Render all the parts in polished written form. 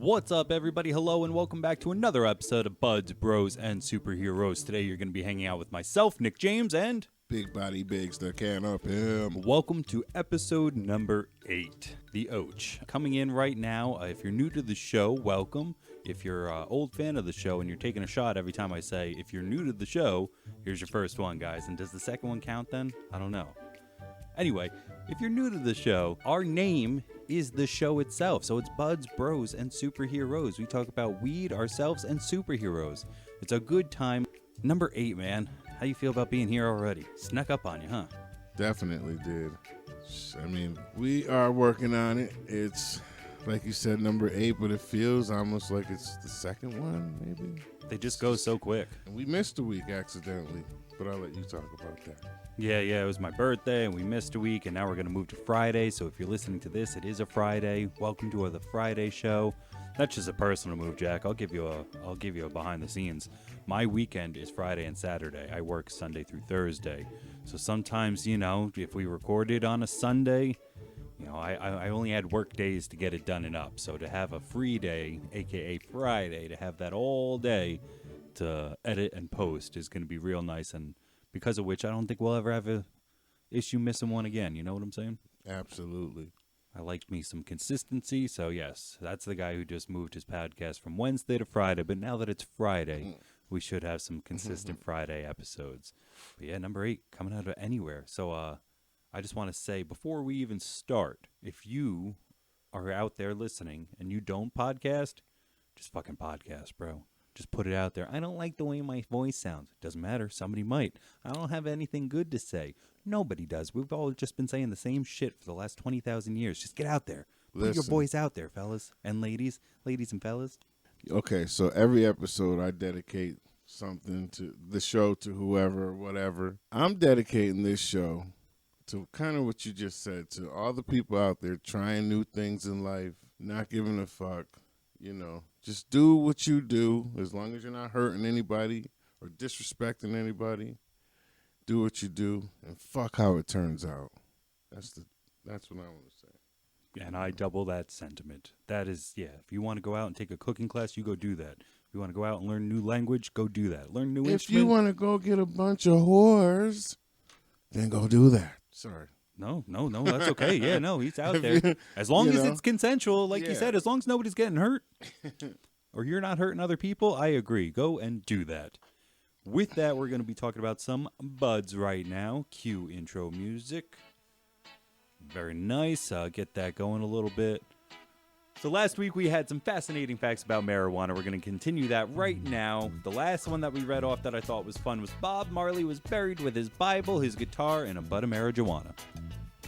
What's up, everybody? Hello, and welcome back to another episode of Buds, Bros, and Superheroes. Today, you're going to be hanging out with myself, Nick James, and Big Body Biggz, the can up him. welcome to episode number 8, The Oach. Coming in right now, if you're new to the show, welcome. If you're an old fan of the show and you're taking a shot every time I say, if you're new to the show, here's your first one, guys. And does the second one count then? I don't know. Anyway, if you're new to the show, our name is the show itself. So it's Buds, Bros, and Superheroes. We talk about weed, ourselves, and superheroes. It's a good time. Number 8, man. How you feel about being here already? Snuck up on you, huh? Definitely did. I mean, we are working on it. It's, like you said, number 8, but it feels almost like it's the second one, maybe. They just go so quick. And we missed a week accidentally, but I'll let you talk about that. Yeah, it was my birthday, and we missed a week, and now we're going to move to Friday. So if you're listening to this, it is a Friday. Welcome to the Friday show. That's just a personal move, Jack. I'll give you a behind the scenes. My weekend is Friday and Saturday. I work Sunday through Thursday. So sometimes, if we recorded on a Sunday, I only had work days to get it done and up. So to have a free day, aka Friday, to have that all day to edit and post is going to be real nice, and because of which I don't think we'll ever have a issue missing one again. You know what I'm saying? Absolutely. I like me some consistency. So, yes, that's the guy who just moved his podcast from Wednesday to Friday. But now that it's Friday, we should have some consistent Friday episodes. But, yeah, number 8, coming out of anywhere. So, I just want to say, before we even start, if you are out there listening and you don't podcast, just fucking podcast, bro. Just put it out there. I don't like the way my voice sounds. Doesn't matter. Somebody might. I don't have anything good to say. Nobody does. We've all just been saying the same shit for the last 20,000 years. Just get out there. Put your voice out there, fellas and ladies and fellas. Okay, so every episode I dedicate something to the show, to whoever, whatever. I'm dedicating this show to kind of what you just said, to all the people out there trying new things in life, not giving a fuck, Just do what you do as long as you're not hurting anybody or disrespecting anybody. Do what you do and fuck how it turns out. That's what I want to say. And I double that sentiment. That is, if you want to go out and take a cooking class, you go do that. If you want to go out and learn new language, go do that. Learn new instrument. If you want to go get a bunch of whores, then go do that. Sorry. No, that's okay. Yeah, no, he's out there. As long as it's consensual, like you said, as long as nobody's getting hurt or you're not hurting other people, I agree. Go and do that. With that, we're going to be talking about some buds right now. Cue intro music. Very nice. Get that going a little bit. So last week we had some fascinating facts about marijuana. We're going to continue that right now. The last one that we read off that I thought was fun was Bob Marley was buried with his Bible, his guitar, and a bud of marijuana.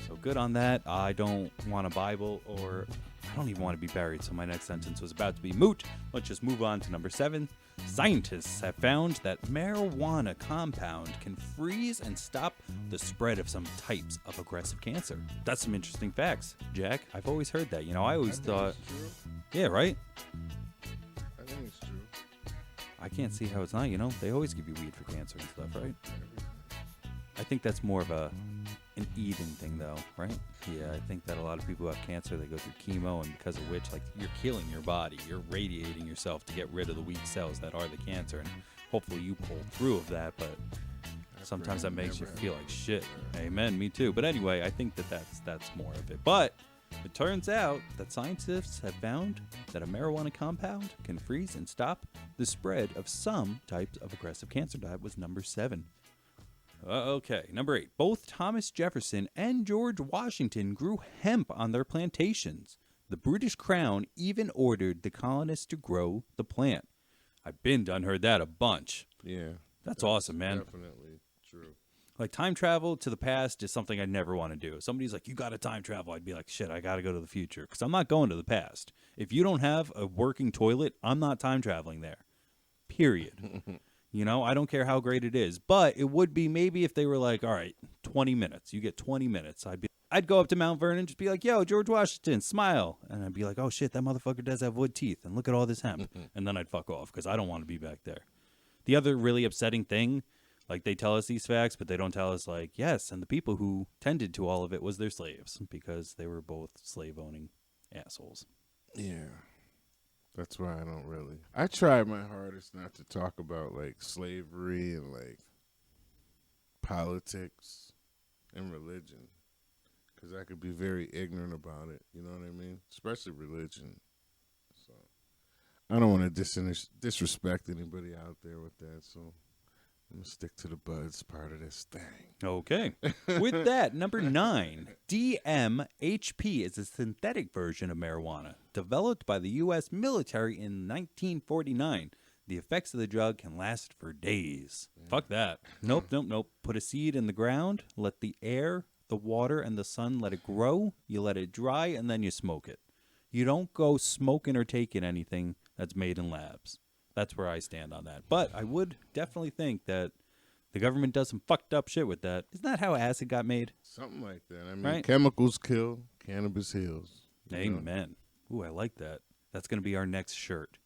So good on that. I don't want a Bible, or I don't even want to be buried, so my next sentence was about to be moot. Let's just move on to number 7. Scientists have found that marijuana compound can freeze and stop the spread of some types of aggressive cancer. That's some interesting facts, Jack. I've always heard that. I always thought... Yeah, right? I think it's true. I can't see how it's not, They always give you weed for cancer and stuff, right? I think that's more of an eating thing, though, right? Yeah, I think that a lot of people who have cancer, they go through chemo, and because of which, you're killing your body. You're radiating yourself to get rid of the weak cells that are the cancer, and hopefully you pull through of that, but sometimes that makes you feel like shit. Amen, me too. But anyway, I think that's more of it. But it turns out that scientists have found that a marijuana compound can freeze and stop the spread of some types of aggressive cancer. That was number 7. Okay, number 8. Both Thomas Jefferson and George Washington grew hemp on their plantations. The British Crown even ordered the colonists to grow the plant. I've heard that a bunch. Yeah. That's awesome, man. Definitely true. Time travel to the past is something I'd never want to do. If somebody's like, you got to time travel, I'd be like, shit, I got to go to the future. Because I'm not going to the past. If you don't have a working toilet, I'm not time traveling there. Period. I don't care how great it is. But it would be maybe if they were like, all right, 20 minutes. You get 20 minutes. I'd go up to Mount Vernon and just be like, yo, George Washington, smile. And I'd be like, oh, shit, that motherfucker does have wood teeth. And look at all this hemp. And then I'd fuck off because I don't want to be back there. The other really upsetting thing, they tell us these facts, but they don't tell us, yes, and the people who tended to all of it was their slaves because they were both slave-owning assholes. Yeah. That's why I don't really. I try my hardest not to talk about like slavery and like politics and religion, because I could be very ignorant about it. You know what I mean? Especially religion. So I don't want to disrespect anybody out there with that. So I'm gonna stick to the buds part of this thing. Okay. With that, number 9, DMHP is a synthetic version of marijuana developed by the U.S. military in 1949. The effects of the drug can last for days. Fuck that. Nope. Put a seed in the ground, let the air, the water, and the sun let it grow. You let it dry, and then you smoke it. You don't go smoking or taking anything that's made in labs. That's where I stand on that. But I would definitely think that the government does some fucked up shit with that. Isn't that how acid got made? Something like that. I mean, right? Chemicals kill, cannabis heals. Amen. Ooh, I like that. That's going to be our next shirt.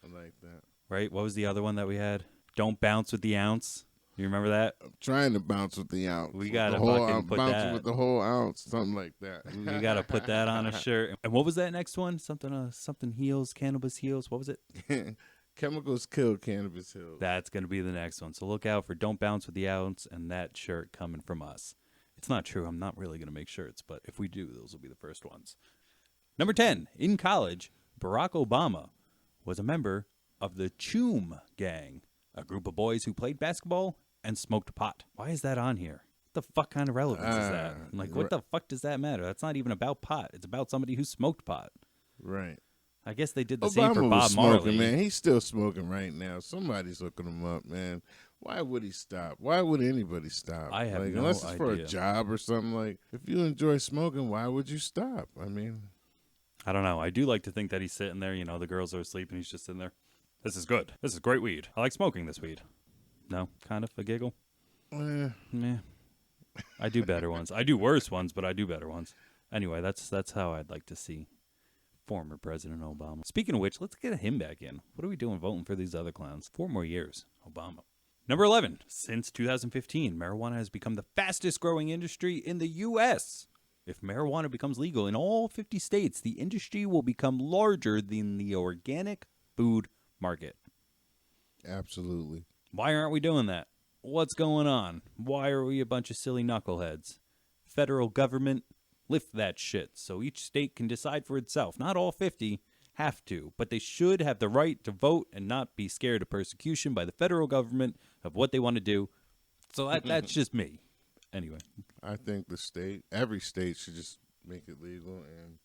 I like that. Right? What was the other one that we had? Don't bounce with the ounce. You remember that? I'm trying to bounce with the ounce. We got to fucking put bouncing that. with the whole ounce, something like that. We got to put that on a shirt. And what was that next one? Something heals, cannabis heals. What was it? Chemicals kill, cannabis heals. That's going to be the next one. So look out for Don't Bounce with the Ounce and that shirt coming from us. It's not true. I'm not really going to make shirts, but if we do, those will be the first ones. Number 10, in college, Barack Obama was a member of the Choom Gang, a group of boys who played basketball and smoked pot. Why is that on here? What the fuck kind of relevance is that? Like, what the fuck does that matter? That's not even about pot. It's about somebody who smoked pot. Right. I guess they did the Obama same for Bob was smoking, Marley. Man, he's still smoking right now. Somebody's looking him up, man. Why would he stop? Why would anybody stop? I have no unless it's for idea. a job or something. Like, if you enjoy smoking, why would you stop? I mean, I don't know. I do like to think that he's sitting there. You know, the girls are asleep and he's just sitting there. This is good. This is great weed. I like smoking this weed. No, kind of a giggle. Meh. I do better ones. I do worse ones, but I do better ones. Anyway, that's how I'd like to see former President Obama. Speaking of which, let's get him back in. What are we doing voting for these other clowns? 4 more years. Obama. Number 11. Since 2015, marijuana has become the fastest growing industry in the U.S. If marijuana becomes legal in all 50 states, the industry will become larger than the organic food market. absolutely. Why aren't we doing that? What's going on? Why are we a bunch of silly knuckleheads? Federal government, lift that shit so each state can decide for itself. Not all 50 have to, but they should have the right to vote and not be scared of persecution by the federal government of what they want to do. So that's just me. Anyway. I think every state should just make it legal and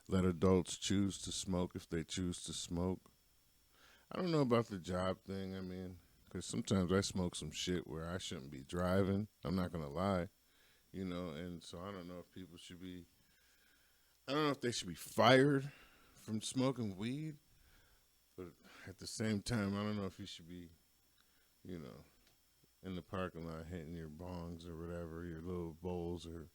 let adults choose to smoke if they choose to smoke. I don't know about the job thing. I mean, because sometimes I smoke some shit where I shouldn't be driving. I'm not going to lie. You know, and so I don't know if people should be, I don't know if they should be fired from smoking weed, but at the same time, I don't know if you should be, you know, in the parking lot hitting your bongs or whatever, your little bowls or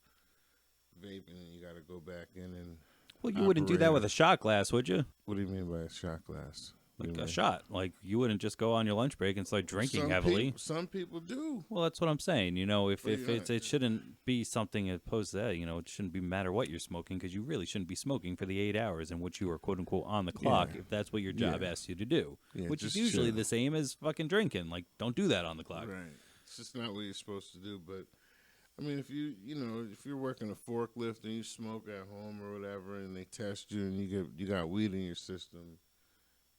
vaping, and you got to go back in and Well, you wouldn't do that with a shot glass, would you? What do you mean by a shot glass? Like a shot. Like, you wouldn't just go on your lunch break and start drinking heavily. Some people do. Well, that's what I'm saying. You know, if it shouldn't be something opposed to that, you know, it shouldn't be matter what you're smoking, because you really shouldn't be smoking for the 8 hours in which you are, quote unquote, on the clock, if that's what your job asks you to do. Which is usually the same as fucking drinking. Like, don't do that on the clock. Right. It's just not what you're supposed to do. But, I mean, if if you're working a forklift and you smoke at home or whatever, and they test you and you got weed in your system,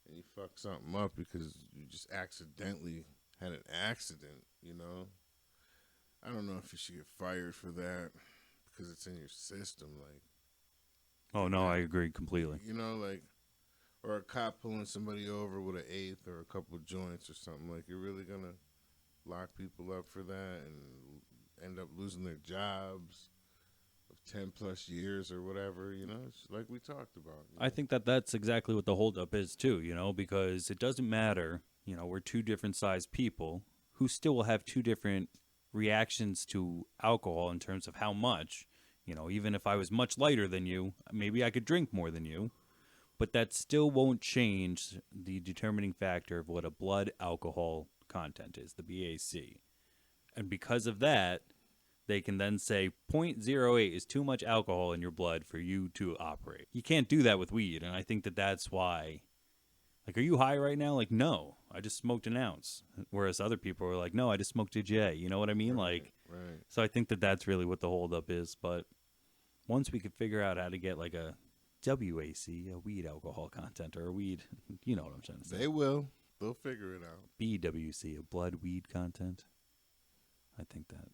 and you fuck something up because you just accidentally had an accident, you know, I don't know if you should get fired for that because it's in your system. Like, oh, no, I agree completely. You know, like, or a cop pulling somebody over with an eighth or a couple of joints or something. Like, you're really going to lock people up for that and end up losing their jobs of 10 plus years or whatever, you know, it's like we talked about. I think that's exactly what the holdup is too, you know, because it doesn't matter, you know, we're two different sized people who still will have two different reactions to alcohol in terms of how much, you know, even if I was much lighter than you, maybe I could drink more than you, but that still won't change the determining factor of what a blood alcohol content is, the BAC. And because of that, they can then say 0.08 is too much alcohol in your blood for you to operate. You can't do that with weed, and I think that's why Like, are you high right now? Like, no, I just smoked an ounce. Whereas other people are like, no, I just smoked a J. You know what I mean? Like, Right. so I think that that's really what the holdup is. But once we could figure out how to get like a WAC, a weed alcohol content, or a weed, you know what I'm trying to say. They will. They'll figure it out. BWC, a blood weed content. I think that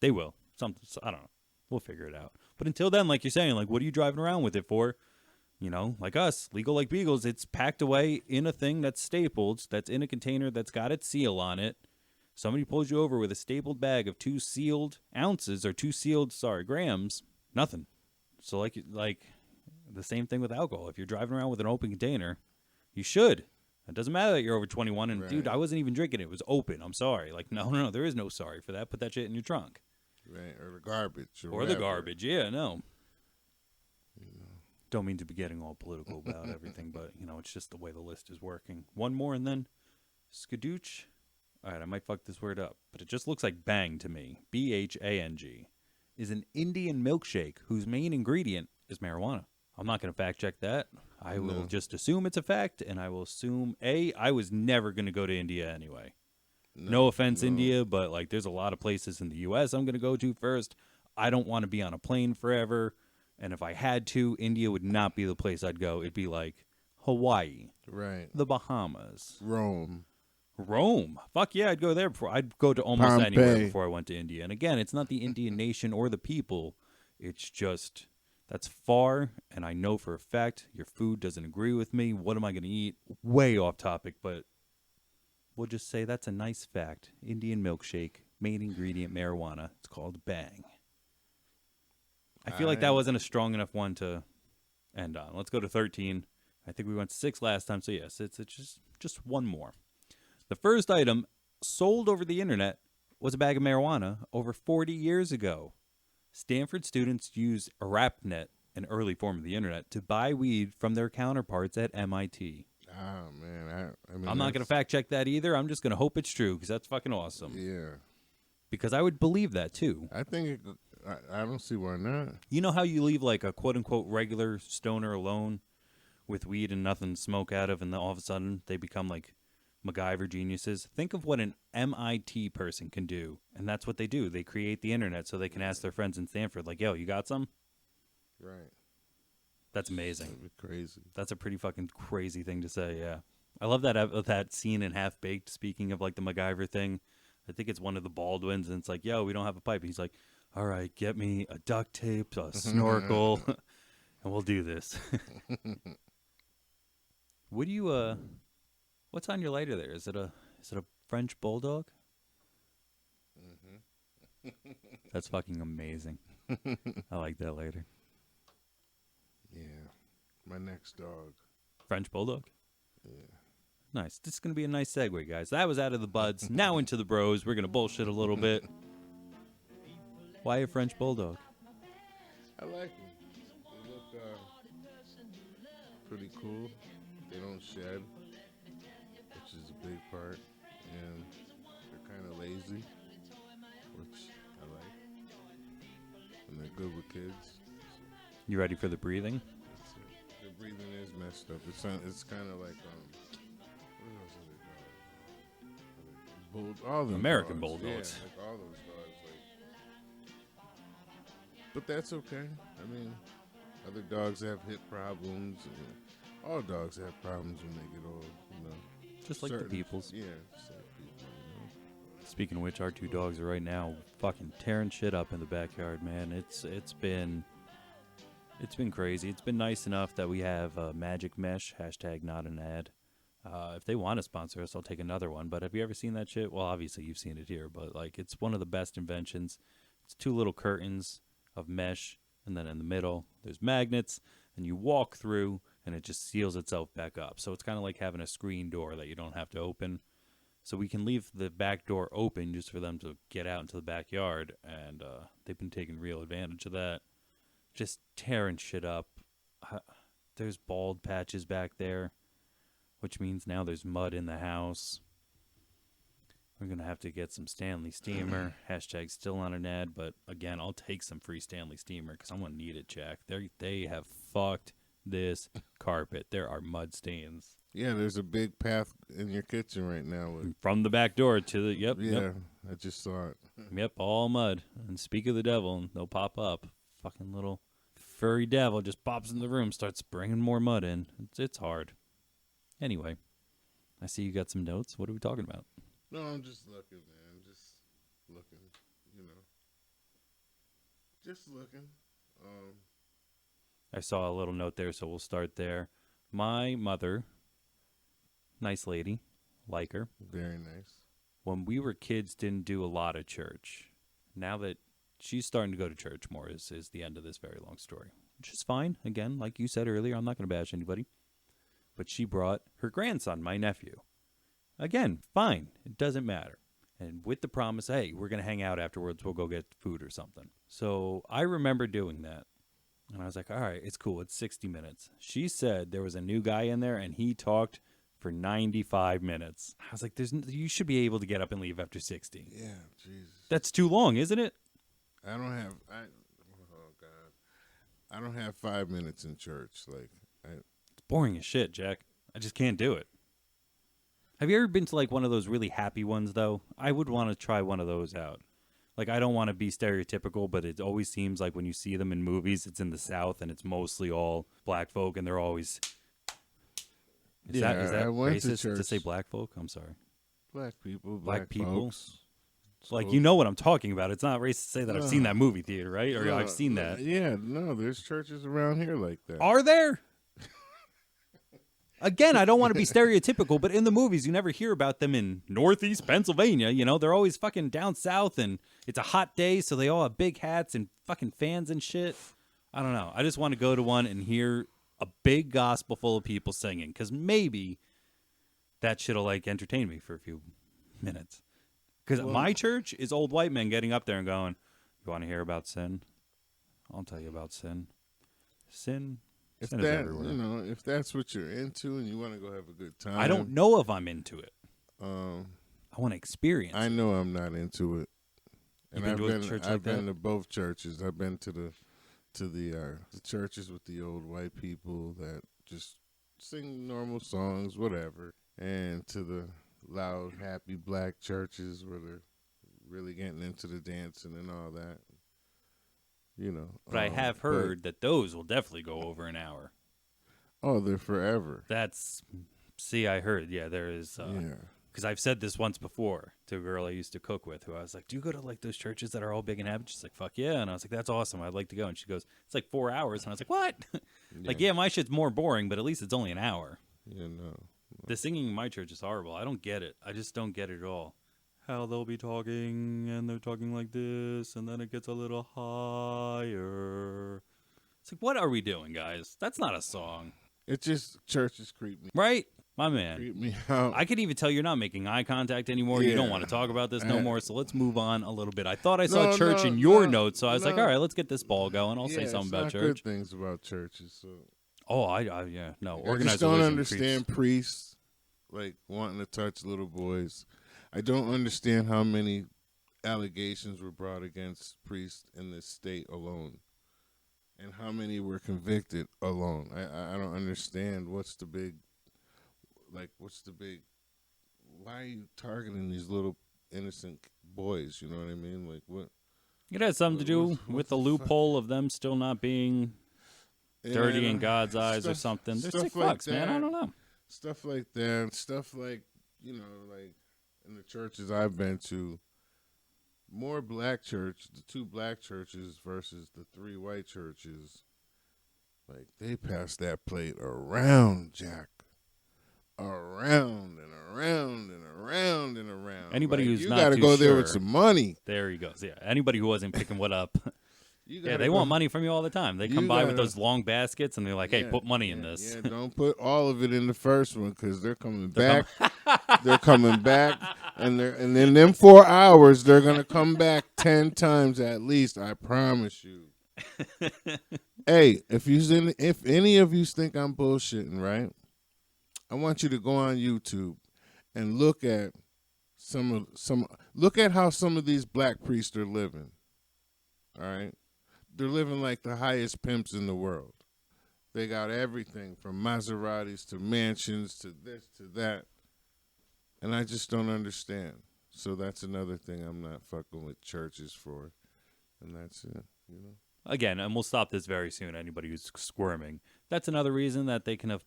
they will. Something, I don't know. We'll figure it out. But until then, like you're saying, like, what are you driving around with it for? You know, like us, legal like Biggz, it's packed away in a thing that's stapled, that's in a container that's got its seal on it. Somebody pulls you over with a stapled bag of 2 sealed ounces or 2 sealed, grams, nothing. So like the same thing with alcohol. If you're driving around with an open container, you should. It doesn't matter that you're over 21 and, dude, I wasn't even drinking it. It was open. I'm sorry. Like, no, there is no sorry for that. Put that shit in your trunk. Right, or the garbage. Or the garbage, yeah, no. Don't mean to be getting all political about everything, but, you know, it's just the way the list is working. One more and then skadooch. All right, I might fuck this word up, but it just looks like bang to me. BHANG is an Indian milkshake whose main ingredient is marijuana. I'm not going to fact check that. I will just assume it's a fact, and I will assume, I was never going to go to India anyway. No offense, India, but, like, there's a lot of places in the U.S. I'm going to go to first. I don't want to be on a plane forever. And if I had to, India would not be the place I'd go. It'd be like Hawaii. Right. The Bahamas. Rome. Fuck yeah, I'd go there before. I'd go to almost Pompeii. anywhere before I went to India. And again, it's not the Indian nation or the people. It's just, that's far, and I know for a fact your food doesn't agree with me. What am I going to eat? Way off topic, but we'll just say that's a nice fact. Indian milkshake, main ingredient marijuana. It's called Bang. I feel like that wasn't a strong enough one to end on. Let's go to 13. I think we went 6 last time, so yes, it's just one more. The first item sold over the internet was a bag of marijuana over 40 years ago. Stanford students used ARPANET, an early form of the internet, to buy weed from their counterparts at MIT. Oh, man. I mean, I'm not going to fact check that either. I'm just going to hope it's true because that's fucking awesome. Yeah. Because I would believe that too. I think I don't see why not. You know how you leave like a quote-unquote regular stoner alone with weed and nothing to smoke out of, and then all of a sudden they become like MacGyver geniuses? Think of what an MIT person can do, and that's what they do. They create the internet so they can ask their friends in Stanford, like, yo, you got some? Right. That's amazing. That'd be crazy. That's a pretty fucking crazy thing to say, yeah. I love that scene in Half Baked, speaking of like the MacGyver thing. I think it's one of the Baldwins, and it's like, yo, we don't have a pipe. And he's like, all right, get me a duct tape, a snorkel, and we'll do this. What do you, what's on your lighter there? Is it a French Bulldog? Mm-hmm. That's fucking amazing. I like that lighter. Yeah. My next dog. French Bulldog? Yeah. Nice. This is going to be a nice segue, guys. That was out of the buds. Now into the bros. We're going to bullshit a little bit. Why a French Bulldog? I like them. They look pretty cool. They don't shed, which is a big part. And they're kind of lazy, which I like. And they're good with kids. You ready for the breathing? Their breathing is messed up. It's kind of like what else are they called? All the American dogs. Bulldogs. Yeah, like all those dogs. But that's okay. I mean, other dogs have hip problems. And all dogs have problems when they get old. You know, Just like the people's. Yeah, just like people. You know? Speaking of which, our 2 dogs are right now fucking tearing shit up in the backyard, man. It's been crazy. It's been nice enough that we have Magic Mesh, hashtag not an ad. If they want to sponsor us, I'll take another one. But have you ever seen that shit? Well, obviously you've seen it here, but like it's one of the best inventions. It's 2 little curtains of mesh, and then in the middle there's magnets, and you walk through, and it just seals itself back up. So it's kind of like having a screen door that you don't have to open. So we can leave the back door open just for them to get out into the backyard, and they've been taking real advantage of that. Just tearing shit up. There's bald patches back there, which means now there's mud in the house. We're going to have to get some Stanley Steamer. Hashtag still on an ad, but again, I'll take some free Stanley Steamer because I'm going to need it, Jack. They have fucked this carpet. There are mud stains Yeah, there's a big path in your kitchen right now. From the back door to the, Yeah, yep. I just saw it. Yep, all mud. And speak of the devil, and they'll pop up. Fucking little furry devil just pops in the room, starts bringing more mud in. It's hard. Anyway, I see you got some notes. What are we talking about? No, I'm just looking, man. Just looking, Just looking. I saw a little note there, so we'll start there. My mother, nice lady, like her. Very nice. When we were kids, didn't do a lot of church. Now that she's starting to go to church more is the end of this very long story, which is fine. Again, like you said earlier, I'm not going to bash anybody. But she brought her grandson, my nephew. Again, fine. It doesn't matter. And with the promise, hey, we're going to hang out afterwards. We'll go get food or something. So I remember doing that. And I was like, all right, it's cool. It's 60 minutes. She said there was a new guy in there, and he talked for 95 minutes. I was like, you should be able to get up and leave after 60. Yeah, Jesus. That's too long, isn't it? Oh, God. I don't have 5 minutes in church. It's boring as shit, Jack. I just can't do it. Have you ever been to like one of those really happy ones, though? I would want to try one of those out. Like, I don't want to be stereotypical, but it always seems like when you see them in movies, it's in the South, and it's mostly all black folk, and they're always... Is that racist to say black folk? I'm sorry. Black people, black people. Folks. Like, you know what I'm talking about. It's not racist to say that I've seen that movie theater, right? Or I've seen that. Yeah, no, there's churches around here like that. Are there? Again, I don't want to be stereotypical, but in the movies, you never hear about them in Northeast Pennsylvania. You know, they're always fucking down south, and it's a hot day, so they all have big hats and fucking fans and shit. I don't know. I just want to go to one and hear a big gospel full of people singing, because maybe that shit'll, like, entertain me for a few minutes. Because my church is old white men getting up there and going, you want to hear about sin? I'll tell you about sin. Sin is everywhere. If that's what you're into and you want to go have a good time. I don't know if I'm into it. I want to experience I know I'm not into it. And I've been to both churches. I've been to the churches with the old white people that just sing normal songs, whatever, and to the loud, happy black churches where they're really getting into the dancing and all that. But I have heard that those will definitely go over an hour. Oh, they're forever. I heard, there is. Because I've said this once before to a girl I used to cook with, who I was like, do you go to like those churches that are all big and happy? She's like, fuck yeah. And I was like, that's awesome. I'd like to go. And she goes, it's like 4 hours. And I was like, what? Like, my shit's more boring, but at least it's only an hour. Yeah, no. The singing in my church is horrible. I don't get it. I just don't get it at all. How they'll be talking, and they're talking like this, and then it gets a little higher. It's like, what are we doing, guys? That's not a song. It's just churches creep me. Right? My man. Creep me out. I could even tell you're not making eye contact anymore. You don't want to talk about this no more, so let's move on a little bit. I thought I saw church in your notes, so I was like, all right, let's get this ball going. I'll say something about church. Good things about churches. So. Oh, I no. I just don't understand priests like wanting to touch little boys. I don't understand how many allegations were brought against priests in this state alone, and how many were convicted alone. I don't understand what's the big. Why are you targeting these little innocent boys? You know what I mean? Like what? It has something to do with the loophole of them still not being dirty in God's eyes or something. They're sick fucks, man. I don't know. Stuff like that. Stuff like, like in the churches I've been to, the 2 black churches versus the 3 white churches, like they pass that plate around, Jack. Around and around and around and around. Anybody who's you not gotta too go there sure, with some money. There he goes. Yeah. Anybody who wasn't picking what up. They want money from you all the time. They come by with those long baskets and they're like, hey, put money in this. Yeah, don't put all of it in the first one because they're coming back. They're coming back. And in them 4 hours, they're going to come back 10 times at least. I promise you. Hey, if any of you think I'm bullshitting, right? I want you to go on YouTube and look at look at how some of these black priests are living. All right? They're living like the highest pimps in the world. They got everything from Maseratis to mansions to this to that. And I just don't understand. So that's another thing I'm not fucking with churches for. And that's it, you know. Again, and we'll stop this very soon. Anybody who's squirming, that's another reason that they can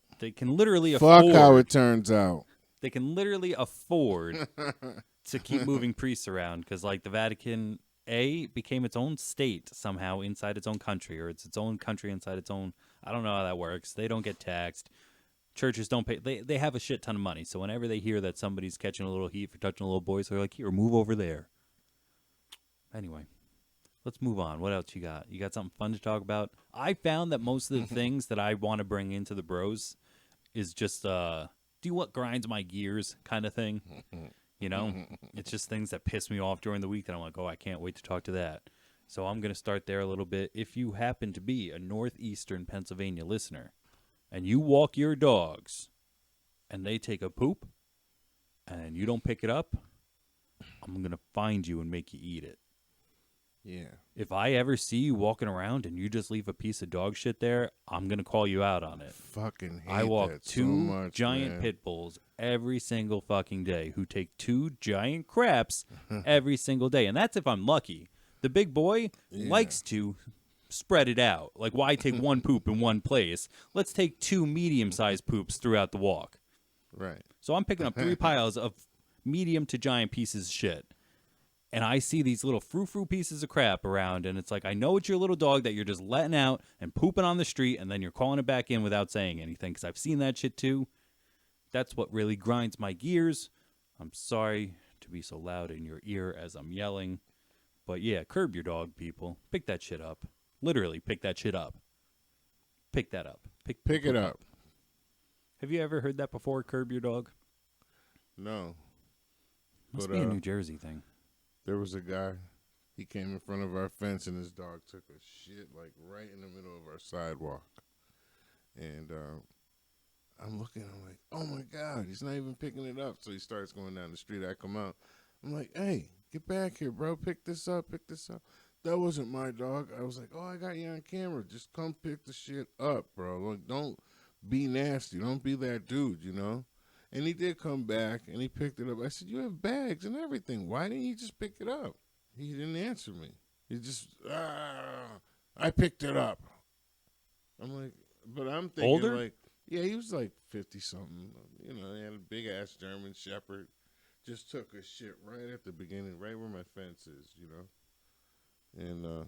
literally afford. Fuck how it turns out. They can literally afford to keep moving priests around because, like, the Vatican became its own state somehow inside its own country, or it's its own country inside its own. I don't know how that works. They don't get taxed. Churches don't pay. They have a shit ton of money. So whenever they hear that somebody's catching a little heat for touching a little boy, so they're like, "Here, move over there." Anyway. Let's move on. What else you got? You got something fun to talk about? I found that most of the things that I want to bring into the bros is just do what grinds my gears kind of thing. You know? It's just things that piss me off during the week that I'm like, oh, I can't wait to talk to that. So I'm going to start there a little bit. If you happen to be a northeastern Pennsylvania listener and you walk your dogs and they take a poop and you don't pick it up, I'm going to find you and make you eat it. Yeah. If I ever see you walking around and you just leave a piece of dog shit there, I'm going to call you out on it. Fucking hate I walk that two so much, giant man. pit bulls every single fucking day who take 2 giant craps every single day. And that's if I'm lucky. The big boy likes to spread it out. Like, why take one poop in one place? Let's take 2 medium-sized poops throughout the walk. Right. So I'm picking up 3 piles of medium to giant pieces of shit. And I see these little frou-frou pieces of crap around, and it's like, I know it's your little dog that you're just letting out and pooping on the street, and then you're calling it back in without saying anything, because I've seen that shit too. That's what really grinds my gears. I'm sorry to be so loud in your ear as I'm yelling. But yeah, curb your dog, people. Pick that shit up. Literally, pick that shit up. Pick that up. Pick it up. Have you ever heard that before, curb your dog? No. Must But, be a New Jersey thing. There was a guy, he came in front of our fence and his dog took a shit like right in the middle of our sidewalk. And I'm looking, I'm like, oh my God, he's not even picking it up. So he starts going down the street. I come out. I'm like, hey, get back here, bro. Pick this up. That wasn't my dog. I was like, oh, I got you on camera. Just come pick the shit up, bro. Like, don't be nasty. Don't be that dude, you know? And he did come back, and he picked it up. I said, you have bags and everything. Why didn't you just pick it up? He didn't answer me. He just, I picked it up. I'm like, but I'm thinking, older? like, yeah, he was like 50-something. You know, he had a big-ass German Shepherd. Just took a shit right at the beginning, right where my fence is, you know? And,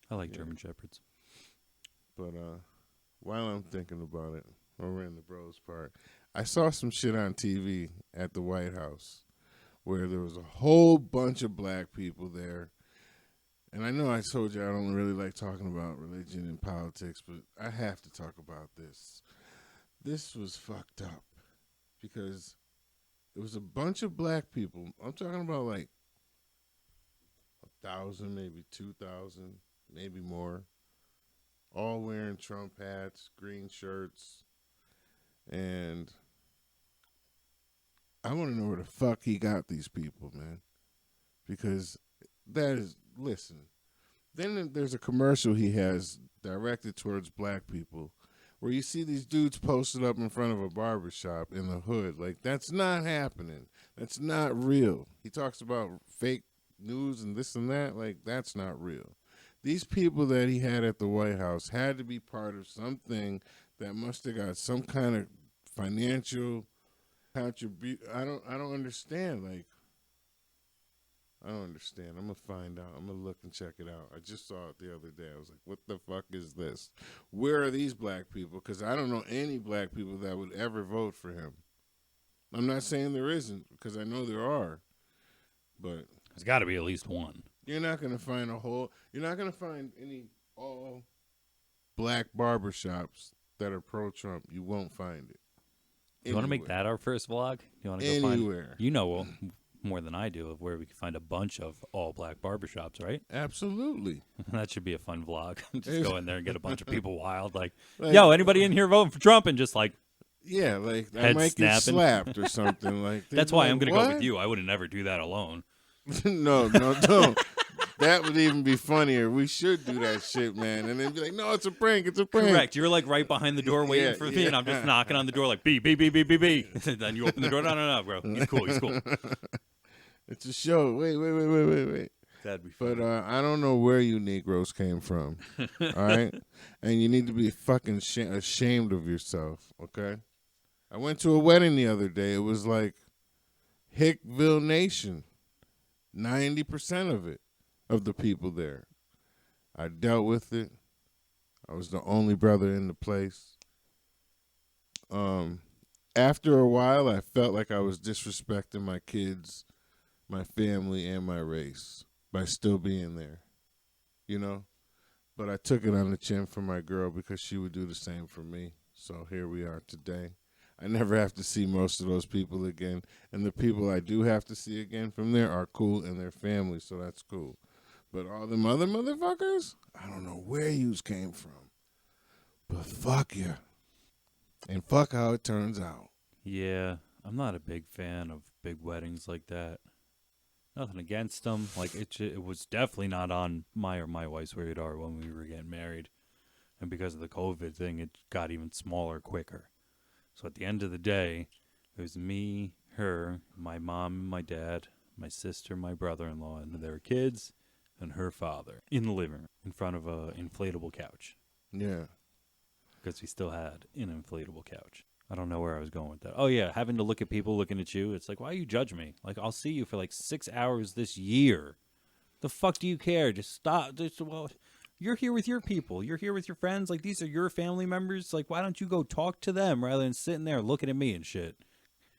I like German Shepherds. But while I'm thinking about it, over in the bros part, I saw some shit on TV at the White House where there was a whole bunch of black people there. And I know I told you I don't really like talking about religion and politics, but I have to talk about this. This was fucked up because it was a bunch of black people. I'm talking about like 1,000, maybe 2,000, maybe more, all wearing Trump hats, green shirts. And I want to know where the fuck he got these people, man. Because that is, listen, then there's a commercial he has directed towards black people where you see these dudes posted up in front of a barbershop in the hood. Like, that's not happening. That's not real. He talks about fake news and this and that. Like, that's not real. These people that he had at the White House had to be part of something that must have got some kind of financial contribution. I don't understand. Like, I don't understand. I'm going to find out. I'm going to look and check it out. I just saw it the other day. I was like, what the fuck is this? Where are these black people? Because I don't know any black people that would ever vote for him. I'm not saying there isn't, because I know there are. But there's got to be at least one. You're not going to find you're not going to find any all black barbershops that are pro-Trump. You won't find it. You want to make that our first vlog? You want to go anywhere? You know more than I do of where we can find a bunch of all black barbershops, right? Absolutely. That should be a fun vlog. Just go in there and get a bunch of people wild. Like, yo, anybody in here voting for Trump? And just like, yeah, like I might get slapped or something. Like that's why I'm going to go with you. I would never do that alone. No, don't. That would even be funnier. We should do that shit, man. And then be like, no, it's a prank. It's a prank. Correct. You're like right behind the door waiting for me, and I'm just knocking on the door like, B. Then you open the door. No, bro. He's cool. It's a show. Wait. That'd be fun. But I don't know where you Negroes came from. All right? And you need to be fucking ashamed of yourself, okay? I went to a wedding the other day. It was like Hickville Nation. 90% of it, of the people there. I dealt with it. I was the only brother in the place. After a while, I felt like I was disrespecting my kids, my family, and my race by still being there, you know? But I took it on the chin for my girl because she would do the same for me. So here we are today. I never have to see most of those people again. And the people I do have to see again from there are cool and their family, so that's cool. But all them other motherfuckers, I don't know where yous came from. But fuck you. And fuck how it turns out. Yeah, I'm not a big fan of big weddings like that. Nothing against them. Like, it was definitely not on my or my wife's radar when we were getting married. And because of the COVID thing, it got even smaller quicker. So at the end of the day, it was me, her, my mom, and my dad, my sister, my brother-in-law, and their kids, and her father in the living room in front of an inflatable couch. Yeah. Because we still had an inflatable couch. I don't know where I was going with that. Oh, yeah, having to look at people looking at you. It's like, why you judge me? Like, I'll see you for like 6 hours this year. The fuck do you care? Just stop. Well, you're here with your people. You're here with your friends. Like, these are your family members. Like, why don't you go talk to them rather than sitting there looking at me and shit?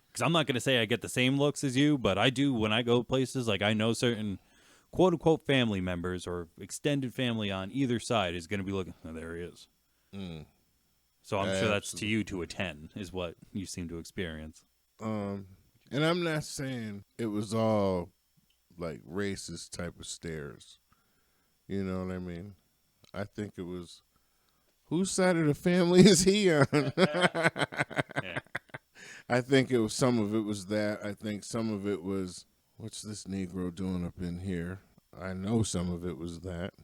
Because I'm not going to say I get the same looks as you, but I do when I go places. Like, I know certain quote-unquote family members or extended family on either side is going to be looking. Oh, there he is. Mm. So I'm sure that's to you to a 10 is what you seem to experience. And I'm not saying it was all like racist type of stares. You know what I mean? I think it was, whose side of the family is he on? Yeah. I think it was, some of it was that. I think some of it was, what's this Negro doing up in here? I know some of it was that.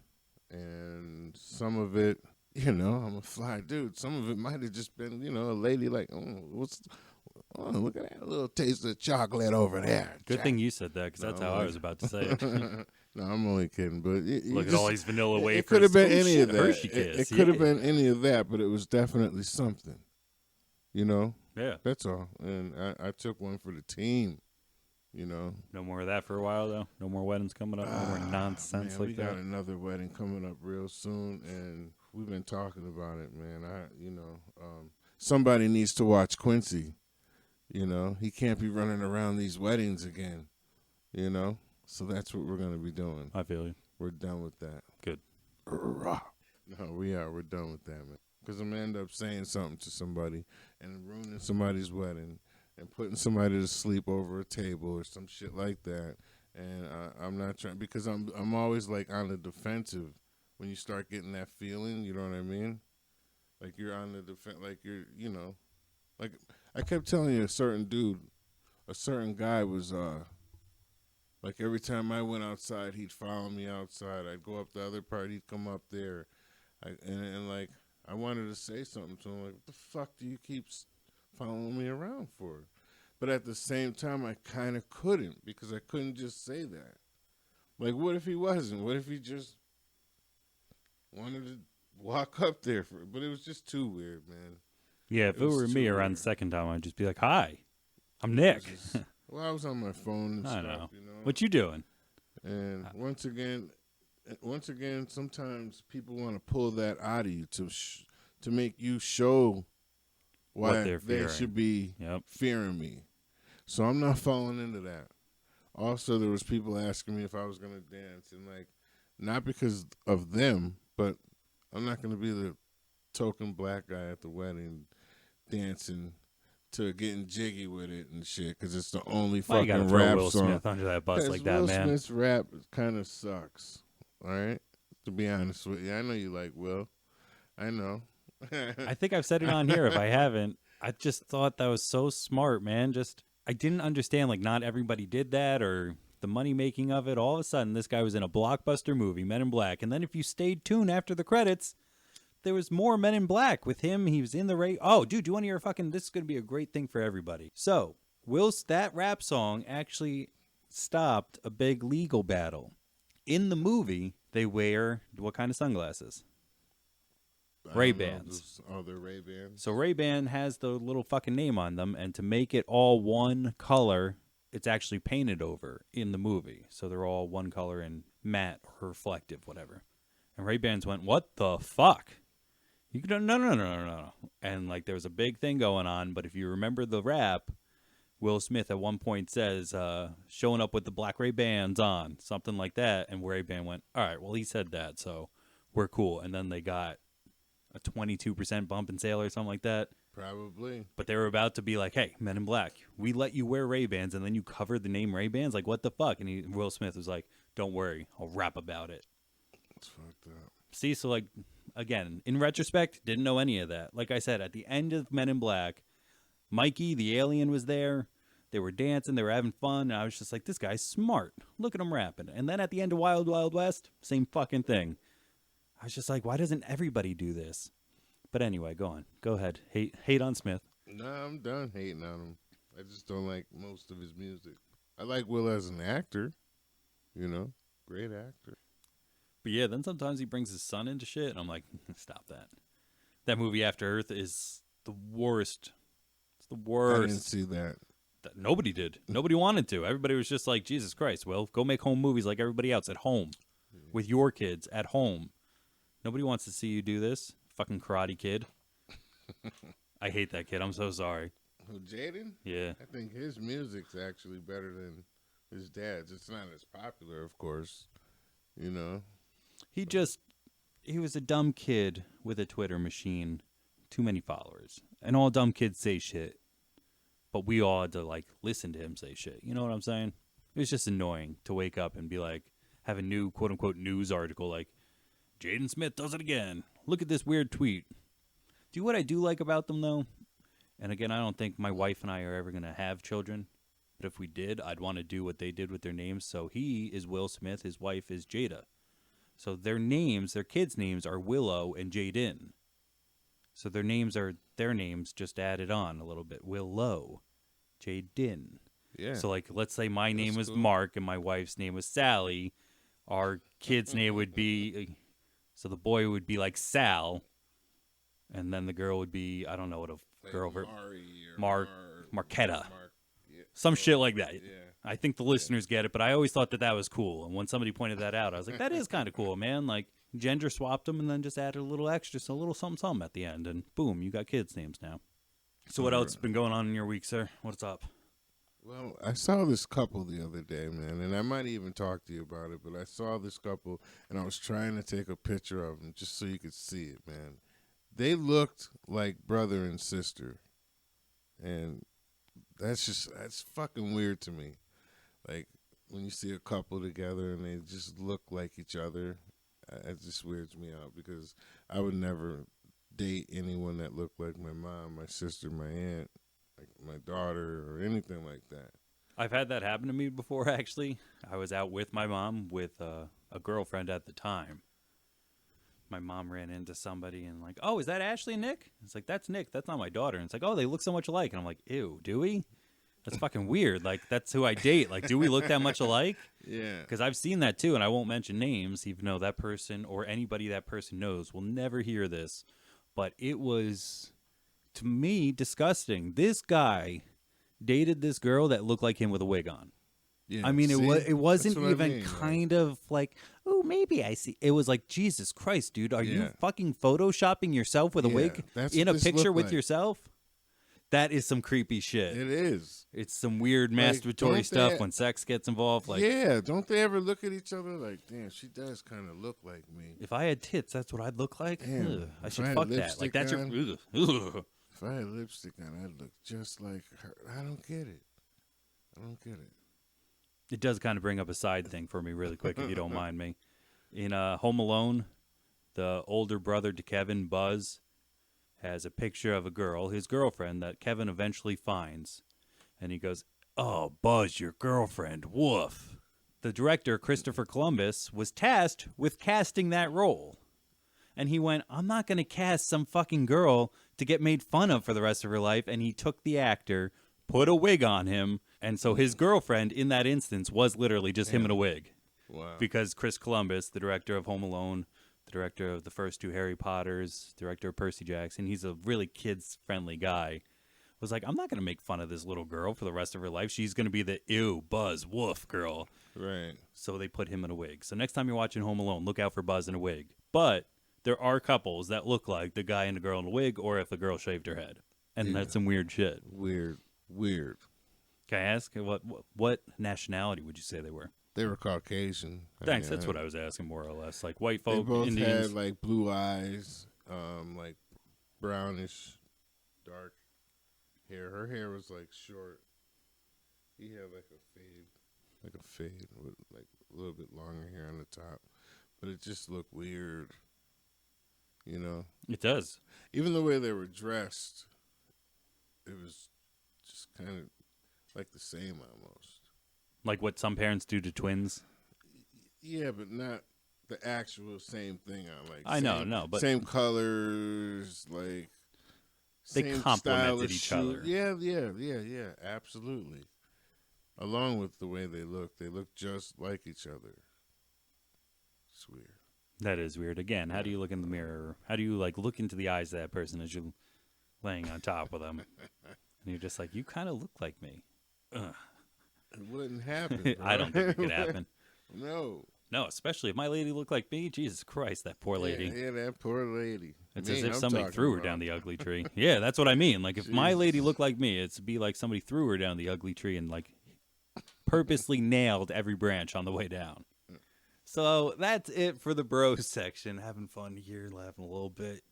And some of it, you know, I'm a fly dude. Some of it might have just been, you know, a lady like, look at that little taste of chocolate over there. Good thing you said that because that's how I was about to say it. No, I'm only kidding. But look at all these vanilla wafers. It could have been any of that. Hershey Kiss. It could have been any of that, but it was definitely something. You know? Yeah. That's all. And I took one for the team. You know? No more of that for a while, though? No more weddings coming up? No more nonsense like that? We got another wedding coming up real soon, and we've been talking about it, man. Somebody needs to watch Quincy. You know? He can't be running around these weddings again. You know? So that's what we're going to be doing. I feel you. We're done with that. Good. No, we are. We're done with that, man. Because I'm going to end up saying something to somebody and ruining somebody's wedding and putting somebody to sleep over a table or some shit like that. And I'm not trying, because I'm always like on the defensive when you start getting that feeling, you know what I mean? Like you're on the defense, like you're, you know, like I kept telling you a certain guy was, like every time I went outside, he'd follow me outside. I'd go up the other part, he'd come up there. And like, I wanted to say something to him, like, what the fuck do you keep following me around for? But at the same time, I kind of couldn't, because I couldn't just say that. Like, what if he wasn't? What if he just wanted to walk up there but it was just too weird, man. Yeah, if it were me around the second time, I'd just be like, hi, I'm Nick. Well, I was on my phone and stuff, know. you know. What you doing? And once again, sometimes people want to pull that out of you to make you show why they should be fearing me. So I'm not falling into that. Also, there was people asking me if I was going to dance, and like, not because of them, but I'm not going to be the token black guy at the wedding dancing to getting jiggy with it and shit, because it's the only fucking rap Will song. Smith under that bus like that, Will man. Smith's rap kind of sucks. All right, to be honest with you, I know you like Will. I know. I think I've said it on here. If I haven't, I just thought that was so smart, man. I didn't understand. Like, not everybody did that, or the money making of it, all of a sudden, this guy was in a blockbuster movie, Men in Black. And then if you stayed tuned after the credits, there was more Men in Black with him. He was in the race. Oh, dude, do you want to hear this is going to be a great thing for everybody. So, that rap song actually stopped a big legal battle. In the movie, they wear what kind of sunglasses? Ray-Bans. Oh, they're Ray-Bans. So Ray-Ban has the little fucking name on them, and to make it all one color, it's actually painted over in the movie. So they're all one color and matte or reflective, whatever. And Ray-Bans went, what the fuck? You could no. And like there was a big thing going on, but if you remember the rap, Will Smith at one point says, showing up with the black Ray-Bans on, something like that, and Ray-Ban went, all right, well, he said that, so we're cool. And then they got a 22% bump in sale or something like that. Probably. But they were about to be like, hey, Men in Black, we let you wear Ray-Bans, and then you covered the name Ray-Bans? Like, what the fuck? And Will Smith was like, don't worry, I'll rap about it. It's fucked up. See, so like, again, in retrospect, didn't know any of that. Like I said, at the end of Men in Black, Mikey, the alien, was there. They were dancing. They were having fun. And I was just like, this guy's smart. Look at him rapping. And then at the end of Wild Wild West, same fucking thing. I was just like, why doesn't everybody do this? But anyway, go on. Go ahead. Hate on Smith. Nah, I'm done hating on him. I just don't like most of his music. I like Will as an actor. You know, great actor. But yeah, then sometimes he brings his son into shit, and I'm like, stop that. That movie After Earth is the worst. It's the worst. I didn't see that. Nobody did. Nobody wanted to. Everybody was just like, Jesus Christ, Will, go make home movies like everybody else at home. With your kids at home. Nobody wants to see you do this. Fucking Karate Kid. I hate that kid. I'm so sorry. Who, Jaden? Yeah. I think his music's actually better than his dad's. It's not as popular, of course. You know? He was a dumb kid with a Twitter machine. Too many followers. And all dumb kids say shit. But we all had to, like, listen to him say shit. You know what I'm saying? It was just annoying to wake up and be like, have a new, quote-unquote, news article like, Jaden Smith does it again. Look at this weird tweet. Do what I do like about them, though? And again, I don't think my wife and I are ever going to have children. But if we did, I'd want to do what they did with their names. So he is Will Smith. His wife is Jada. So their names, their kids' names are Willow and Jaden. So their names are their names just added on a little bit. Willow, Jaden. Yeah. So like, let's say my name was cool. Mark and my wife's name was Sally. Our kid's name would be, so the boy would be like Sal, and then the girl would be, I don't know what a like girl, Yeah. Marquetta, some shit like that. Yeah. I think the listeners get it, but I always thought that was cool. And when somebody pointed that out, I was like, that is kind of cool, man. Like, gender swapped them and then just added a little extra, just a little something at the end, and boom, you got kids' names now. So what else has been going on in your week, sir? What's up? Well, I saw this couple the other day, man, and I might even talk to you about it, but I saw this couple, and I was trying to take a picture of them just so you could see it, man. They looked like brother and sister, and that's fucking weird to me. Like, when you see a couple together and they just look like each other, it just weirds me out because I would never date anyone that looked like my mom, my sister, my aunt, like my daughter, or anything like that. I've had that happen to me before, actually. I was out with my mom with a girlfriend at the time. My mom ran into somebody and like, oh, is that Ashley and Nick? It's like, that's Nick. That's not my daughter. And it's like, oh, they look so much alike. And I'm like, ew, do we? That's fucking weird. Like, that's who I date. Like, do we look that much alike? Yeah. Because I've seen that too, and I won't mention names, even though that person or anybody that person knows will never hear this. But it was, to me, disgusting. This guy dated this girl that looked like him with a wig on. Yeah, I mean, it wasn't even mean, kind of like, oh, maybe I see. It was like, Jesus Christ, dude, are you fucking photoshopping yourself with a wig in a picture with yourself? That is some creepy shit. It is. It's some weird masturbatory stuff when sex gets involved. Like, yeah, don't they ever look at each other like, damn, she does kind of look like me. If I had tits, that's what I'd look like? Damn, I should fuck that. Like, that's on, your... If I had lipstick on, I'd look just like her. I don't get it. It does kind of bring up a side thing for me really quick, if you don't mind me. In Home Alone, the older brother to Kevin, Buzz, has a picture of a girl, his girlfriend, that Kevin eventually finds. And he goes, oh, Buzz, your girlfriend, woof. the director, Christopher Columbus, was tasked with casting that role. And he went, I'm not going to cast some fucking girl to get made fun of for the rest of her life. And he took the actor, put a wig on him. And so his girlfriend in that instance was literally just him in a wig. Wow. Because Chris Columbus, the director of Home Alone, the director of the first 2 Harry Potters, director of Percy Jackson, he's a really kids-friendly guy, was like, I'm not going to make fun of this little girl for the rest of her life. She's going to be the ew, Buzz, woof girl. Right. So they put him in a wig. So next time you're watching Home Alone, look out for Buzz in a wig. But there are couples that look like the guy and the girl in a wig, or if the girl shaved her head. And that's some weird shit. Weird. Can I ask, what nationality would you say they were? They were Caucasian. Thanks, that's what I was asking, more or less. Like white folk, they both Indians. had like blue eyes, like brownish, dark hair. Her hair was like short. He had like a fade with like a little bit longer hair on the top. But it just looked weird, you know? It does. Even the way they were dressed, it was just kind of like the same almost. Like what some parents do to twins? Yeah, but not the actual same thing on. Like I know, but same colors, like they same complemented each other. Yeah, absolutely. Along with the way they look just like each other. It's weird. That is weird. Again, how do you look in the mirror? How do you like look into the eyes of that person as you're laying on top of them? And you're just like, you kind of look like me. Ugh. It wouldn't happen. Bro. I don't think it could happen. No, especially if my lady looked like me. Jesus Christ, that poor lady. Yeah, that poor lady. It's as if somebody threw her down the ugly tree. Yeah, that's what I mean. Like if my lady looked like me, it'd be like somebody threw her down the ugly tree and like purposely nailed every branch on the way down. So that's it for the bros section. Having fun here, laughing a little bit.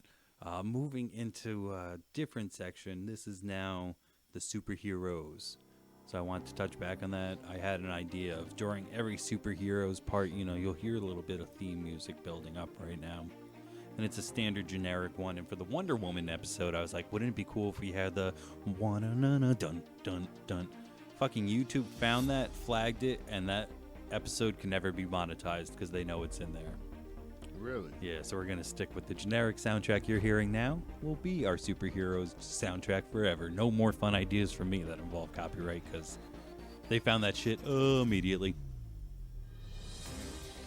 Moving into a different section. This is now the superheroes. So I want to touch back on that. I had an idea of during every superheroes part, you'll hear a little bit of theme music building up right now. And it's a standard generic one. And for the Wonder Woman episode, I was like, wouldn't it be cool if we had the dun dun dun? Fucking YouTube found that, flagged it, and that episode can never be monetized because they know it's in there. Really? Yeah, so we're going to stick with the generic soundtrack you're hearing now. Will be our superheroes soundtrack forever. No more fun ideas from me that involve copyright because they found that shit immediately.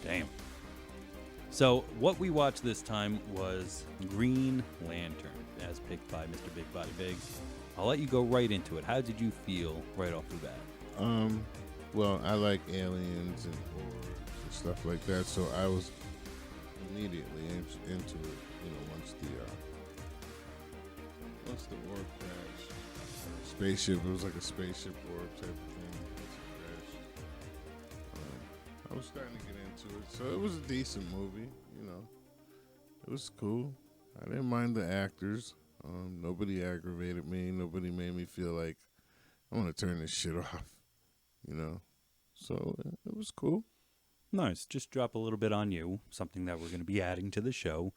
Damn. So what we watched this time was Green Lantern, as picked by Mr. Big Body Biggz. I'll let you go right into it. How did you feel right off the bat? Well, I like aliens and horror and stuff like that, so I was immediately into it. Once the orb crashed, spaceship. It was like a spaceship orb type of thing. I was starting to get into it, so it was a decent movie. It was cool. I didn't mind the actors. Nobody aggravated me. Nobody made me feel like I want to turn this shit off. So it was cool. Nice. Just drop a little bit on you. Something that we're going to be adding to the show.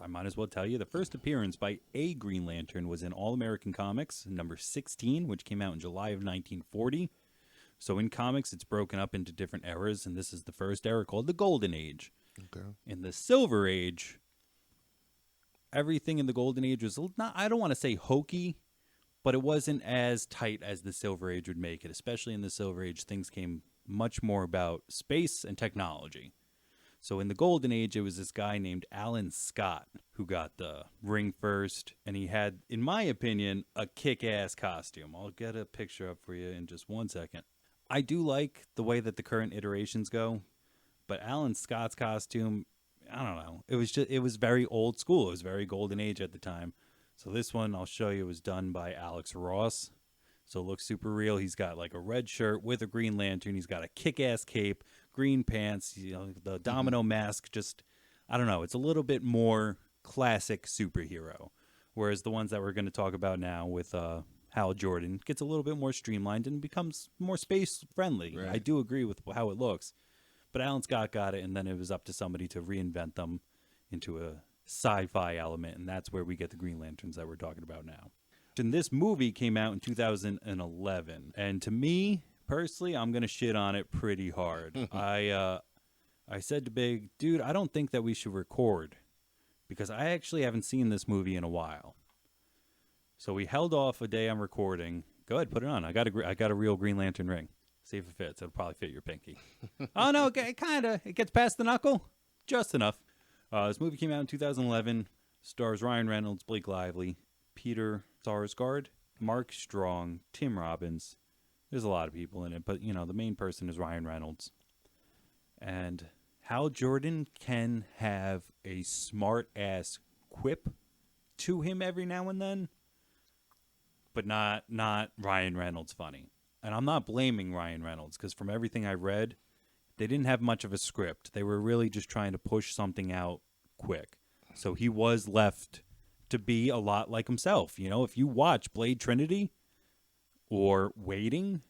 I might as well tell you the first appearance by a Green Lantern was in All American Comics number 16, which came out in July of 1940. So in comics, it's broken up into different eras, and this is the first era called the Golden Age. Okay. In the Silver Age, everything in the Golden Age was not, I don't want to say hokey, but it wasn't as tight as the Silver Age would make it. Especially in the Silver Age, things came much more about space and technology. So in the Golden Age, it was this guy named Alan Scott who got the ring first, and he had, in my opinion, a kick-ass costume. I'll get a picture up for you in just 1 second. I do like the way that the current iterations go, but Alan Scott's costume, I don't know. It was very old school. It was very Golden Age at the time. So this one, I'll show you, was done by Alex Ross. So it looks super real. He's got like a red shirt with a Green Lantern. He's got a kick-ass cape, green pants, the domino mask. Just, I don't know. It's a little bit more classic superhero. Whereas the ones that we're going to talk about now with Hal Jordan gets a little bit more streamlined and becomes more space-friendly. Right. I do agree with how it looks. But Alan Scott got it, and then it was up to somebody to reinvent them into a sci-fi element. And that's where we get the Green Lanterns that we're talking about now. And this movie came out in 2011, and to me, Personally, I'm going to shit on it pretty hard. I said to Big, dude, I don't think that we should record because I actually haven't seen this movie in a while. So we held off a day on recording. Go ahead, put it on. I got a real Green Lantern ring. See if it fits. It'll probably fit your pinky. Oh, no, it kind of. It gets past the knuckle. Just enough. This movie came out in 2011. Stars Ryan Reynolds, Blake Lively, Peter Sarsgaard, Mark Strong, Tim Robbins. There's a lot of people in it, but, the main person is Ryan Reynolds. And Hal Jordan can have a smart-ass quip to him every now and then, but not Ryan Reynolds funny. And I'm not blaming Ryan Reynolds, because from everything I read, they didn't have much of a script. They were really just trying to push something out quick. So he was left to be a lot like himself. If you watch Blade Trinity or Waiting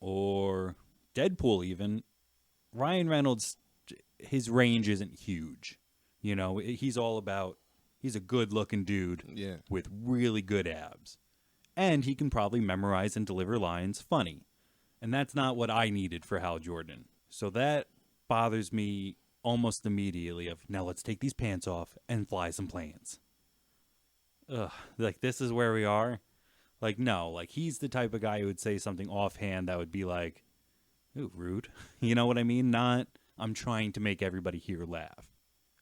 or Deadpool even, Ryan Reynolds, his range isn't huge. He's a good-looking dude with really good abs. And he can probably memorize and deliver lines funny. And that's not what I needed for Hal Jordan. So that bothers me almost immediately of, now let's take these pants off and fly some planes. Ugh, this is where we are? No, he's the type of guy who would say something offhand that would be like, ooh, rude. You know what I mean? Not, I'm trying to make everybody here laugh.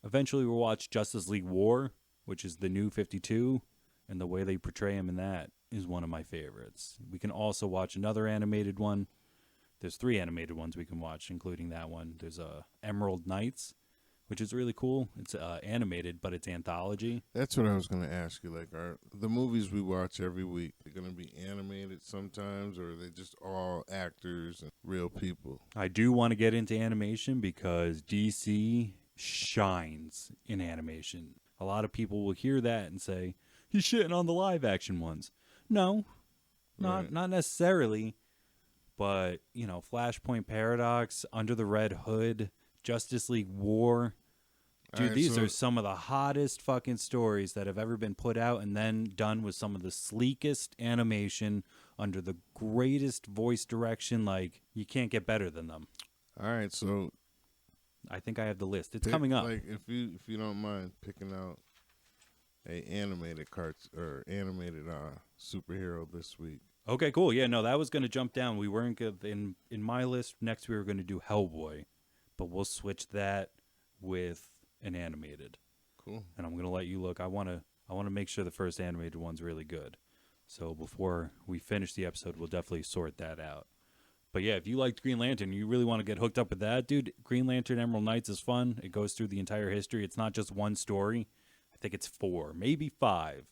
Eventually we'll watch Justice League War, which is the new 52, and the way they portray him in that is one of my favorites. We can also watch another animated one. There's 3 animated ones we can watch, including that one. There's Emerald Knights, which is really cool. It's animated, but it's anthology. That's what I was going to ask you. Are the movies we watch every week, they're going to be animated sometimes, or are they just all actors and real people? I do want to get into animation because DC shines in animation. A lot of people will hear that and say, he's shitting on the live action ones. No, not necessarily. But, Flashpoint Paradox, Under the Red Hood, Justice League War. Dude, these are some of the hottest fucking stories that have ever been put out and then done with some of the sleekest animation under the greatest voice direction. You can't get better than them. All right, so I think I have the list. It's coming up. If you don't mind picking out a animated animated superhero this week. Okay, cool. Yeah, no, that was going to jump down. We weren't in my list. Next, we were going to do Hellboy, but we'll switch that with an animated. Cool. And I'm going to let you look. I want to make sure the first animated one's really good. So before we finish the episode, we'll definitely sort that out. But yeah, if you liked Green Lantern, you really want to get hooked up with that, dude. Green Lantern Emerald Knights is fun. It goes through the entire history. It's not just one story. I think it's 4, maybe 5.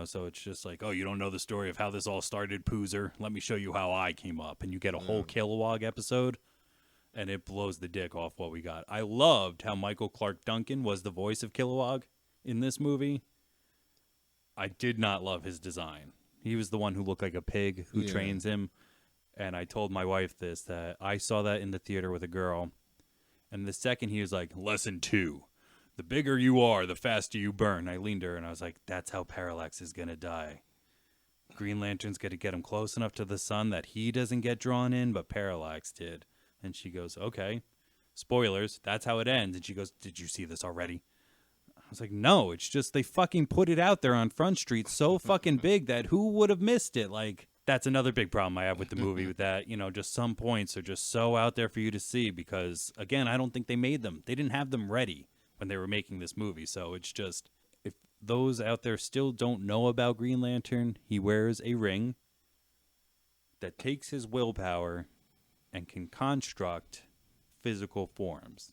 So it's just oh, you don't know the story of how this all started, Poozer. Let me show you how I came up. And you get a whole Kilowog episode, and it blows the dick off what we got. I loved how Michael Clark Duncan was the voice of Kilowog in this movie. I did not love his design. He was the one who looked like a pig who trains him. And I told my wife this, that I saw that in the theater with a girl. And the second he was like, lesson 2. The bigger you are, the faster you burn. I leaned to her and I was like, that's how Parallax is going to die. Green Lantern's going to get him close enough to the sun that he doesn't get drawn in, but Parallax did. And she goes, okay. Spoilers, that's how it ends. And she goes, did you see this already? I was like, no, it's just they fucking put it out there on Front Street so fucking big that who would have missed it? That's another big problem I have with the movie, with that, just some points are just so out there for you to see because, again, I don't think they made them. They didn't have them ready when they were making this movie. So it's just, if those out there still don't know about Green Lantern, he wears a ring that takes his willpower and can construct physical forms.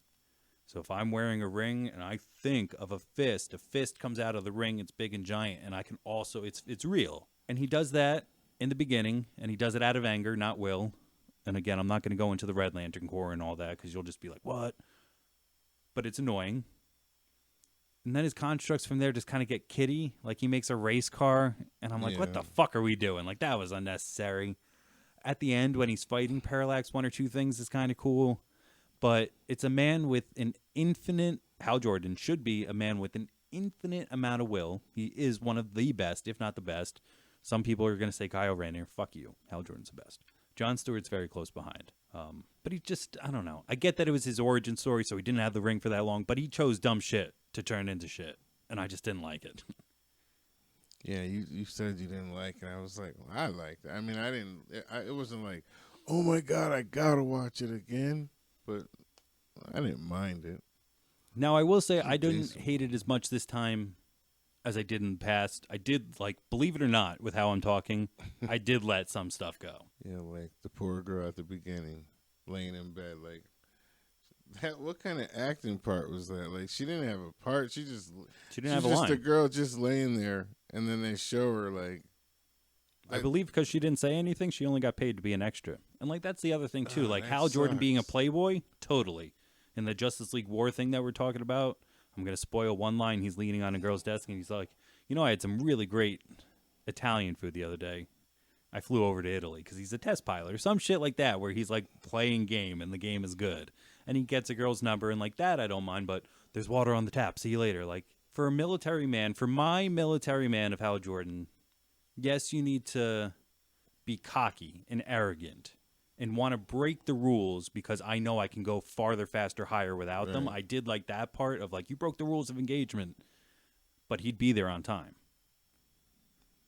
So if I'm wearing a ring and I think of a fist comes out of the ring, it's big and giant, and I can also, it's real. And he does that in the beginning, and he does it out of anger, not will. And again, I'm not going to go into the Red Lantern Corps and all that because you'll just be like, what? But it's annoying. And then his constructs from there just kind of get kiddie. He makes a race car. And I'm like, what the fuck are we doing? That was unnecessary. At the end, when he's fighting Parallax, 1 or 2 things is kind of cool. But it's a man with an infinite... Hal Jordan should be a man with an infinite amount of will. He is one of the best, if not the best. Some people are going to say Kyle Rayner. Fuck you. Hal Jordan's the best. Jon Stewart's very close behind. But he just, I don't know. I get that it was his origin story, so he didn't have the ring for that long, but he chose dumb shit to turn into shit, and I just didn't like it. Yeah, you said you didn't like it. I was like, well, I liked it. I mean, I didn't. It wasn't like, oh my god, I gotta watch it again. But I didn't mind it. Now, I will say I didn't hate it as much this time as I did in the past. I did, like, believe it or not, with how I'm talking, I did let some stuff go. Yeah, like the poor girl at the beginning, laying in bed, like that. What kind of acting part was that? Like, she didn't have a part. She didn't have a line. Just a girl just laying there, and then they show her like. I believe because she didn't say anything, she only got paid to be an extra. And, like, that's the other thing, too. Like, Hal Jordan being a playboy, totally. In the Justice League War thing that we're talking about, I'm going to spoil one line. He's leaning on a girl's desk, and he's like, I had some really great Italian food the other day. I flew over to Italy because he's a test pilot or some shit like that where he's, like, playing game, and the game is good. And he gets a girl's number, and, like, that I don't mind, but there's water on the tap. See you later. Like, for a military man, for my military man of Hal Jordan, yes, you need to be cocky and arrogant and want to break the rules because I know I can go farther, faster, higher without them. I did like that part of, like, you broke the rules of engagement, but he'd be there on time.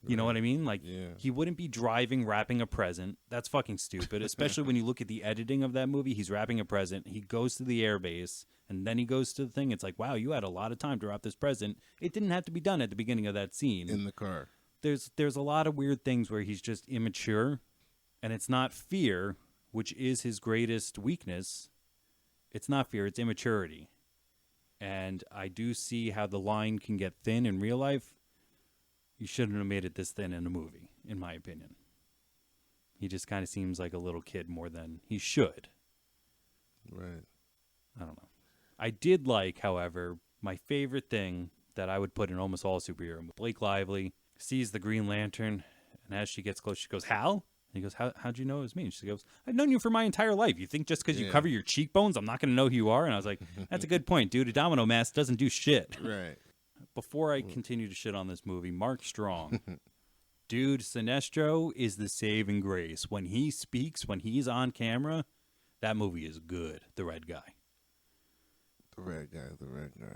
You know what I mean? Like, he wouldn't be driving, wrapping a present. That's fucking stupid, especially when you look at the editing of that movie. He's wrapping a present. He goes to the airbase, and then he goes to the thing. It's like, wow, you had a lot of time to wrap this present. It didn't have to be done at the beginning of that scene. In the car. There's a lot of weird things where he's just immature, and it's not fear, which is his greatest weakness. It's not fear, it's immaturity. And I do see how the line can get thin in real life. You shouldn't have made it this thin in a movie, in my opinion. He just kind of seems like a little kid more than he should. Right. I don't know. I did like, however, my favorite thing that I would put in almost all superhero movies. Blake Lively sees the Green Lantern, and as she gets close, she goes, Hal? And he goes, how'd you know it was me? And she goes, I've known you for my entire life. You think just because you cover your cheekbones, I'm not going to know who you are? And I was like, that's a good point, dude. A domino mask doesn't do shit. Right. Before I continue to shit on this movie, Mark Strong. Dude, Sinestro is the saving grace. When he speaks, when he's on camera, that movie is good. The red guy. The red guy.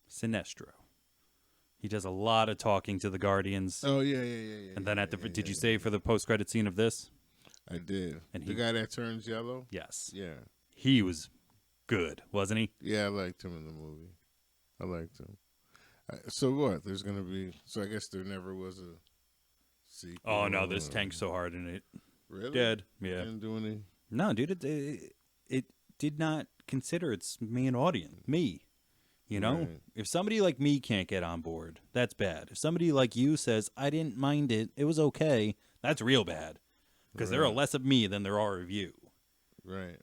Sinestro. He does a lot of talking to the Guardians. Oh, yeah. And then did you say for the post-credit scene of this? I did. And the guy that turns yellow? Yes. Yeah. He was good, wasn't he? Yeah, I liked him in the movie. I liked him. So what? There's going to be... So I guess there never was a sequel. Oh, no, this tanked so hard in it. Really? Dead. Yeah. Didn't do any... No, dude, it did not consider its main audience. Me. You know? Right. If somebody like me can't get on board, that's bad. If somebody like you says, I didn't mind it, it was okay, that's real bad. Because there are less of me than there are of you. Right.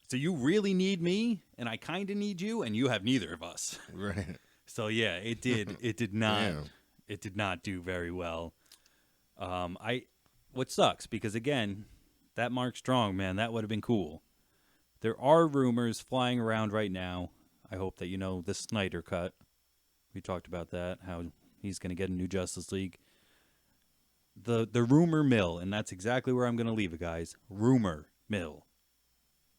So you really need me, and I kind of need you, and you have neither of us. Right. So yeah, it did not. Damn. It did not do very well. What sucks, because again, that Mark Strong, man, that would have been cool. There are rumors flying around right now. I hope that you know the Snyder Cut. We talked about that, how he's going to get a new Justice League. The rumor mill, and that's exactly where I'm going to leave it, guys. Rumor mill.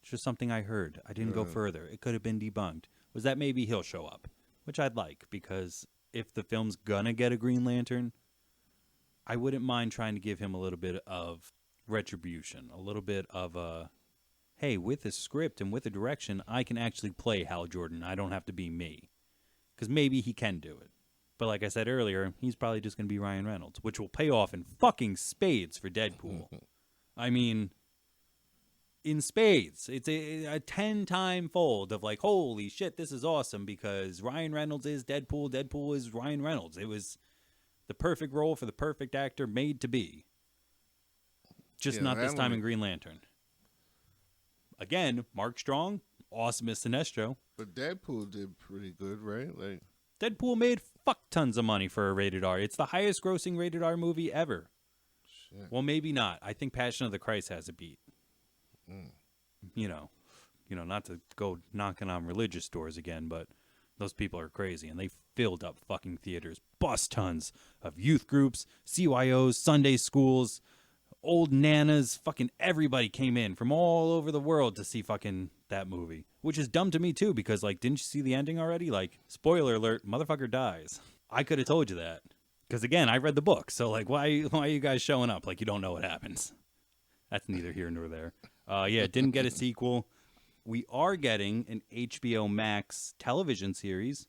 It's just something I heard. I didn't go further. It could have been debunked. Was that maybe he'll show up, which I'd like, because if the film's going to get a Green Lantern, I wouldn't mind trying to give him a little bit of retribution, a little bit of a... Hey, with a script and with a direction, I can actually play Hal Jordan. I don't have to be me. Because maybe he can do it. But like I said earlier, he's probably just going to be Ryan Reynolds, which will pay off in fucking spades for Deadpool. I mean, in spades. It's a 10-time fold of like, holy shit, this is awesome, because Ryan Reynolds is Deadpool. Deadpool is Ryan Reynolds. It was the perfect role for the perfect actor made to be. Just not this time in Green Lantern. Again, Mark Strong, awesome as Sinestro. But Deadpool did pretty good, right? Like Deadpool made fuck tons of money for a rated R. It's the highest grossing rated R movie ever. Shit. Well, maybe not. I think Passion of the Christ has a beat. You know, not to go knocking on religious stores again, but those people are crazy, and they filled up fucking theaters. Bust tons of youth groups, CYOs, Sunday schools, old nanas, fucking everybody came in from all over the world to see fucking that movie. Which is dumb to me too, because like, didn't you see the ending already? Like, spoiler alert, motherfucker dies. I could have told you that. Because again, I read the book, so like, why are you guys showing up like you don't know what happens? That's neither here nor there. Yeah, it didn't get a sequel. We are getting an HBO Max television series.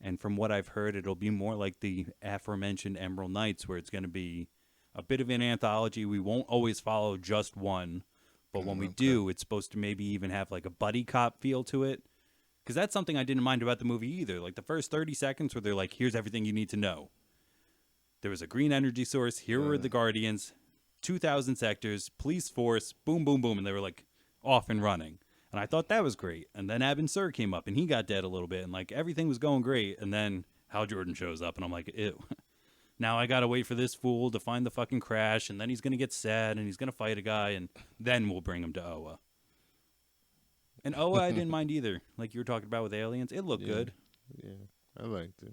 And from what I've heard, it'll be more like the aforementioned Emerald Knights, where it's going to be a bit of an anthology. We won't always follow just one. But when we do, it's supposed to maybe even have like a buddy cop feel to it. Because that's something I didn't mind about the movie either. Like the first 30 seconds where they're like, here's everything you need to know. There was a green energy source. Here were the Guardians. 2,000 sectors. Police force. Boom, boom, boom. And they were like off and running. And I thought that was great. And then Abin Sur came up and he got dead a little bit. And like everything was going great. And then Hal Jordan shows up and I'm like, ew. Now I got to wait for this fool to find the fucking crash. And then he's going to get sad and he's going to fight a guy. And then we'll bring him to Oa. And Oa I didn't mind either. Like you were talking about with aliens. It looked good. Yeah, I liked it.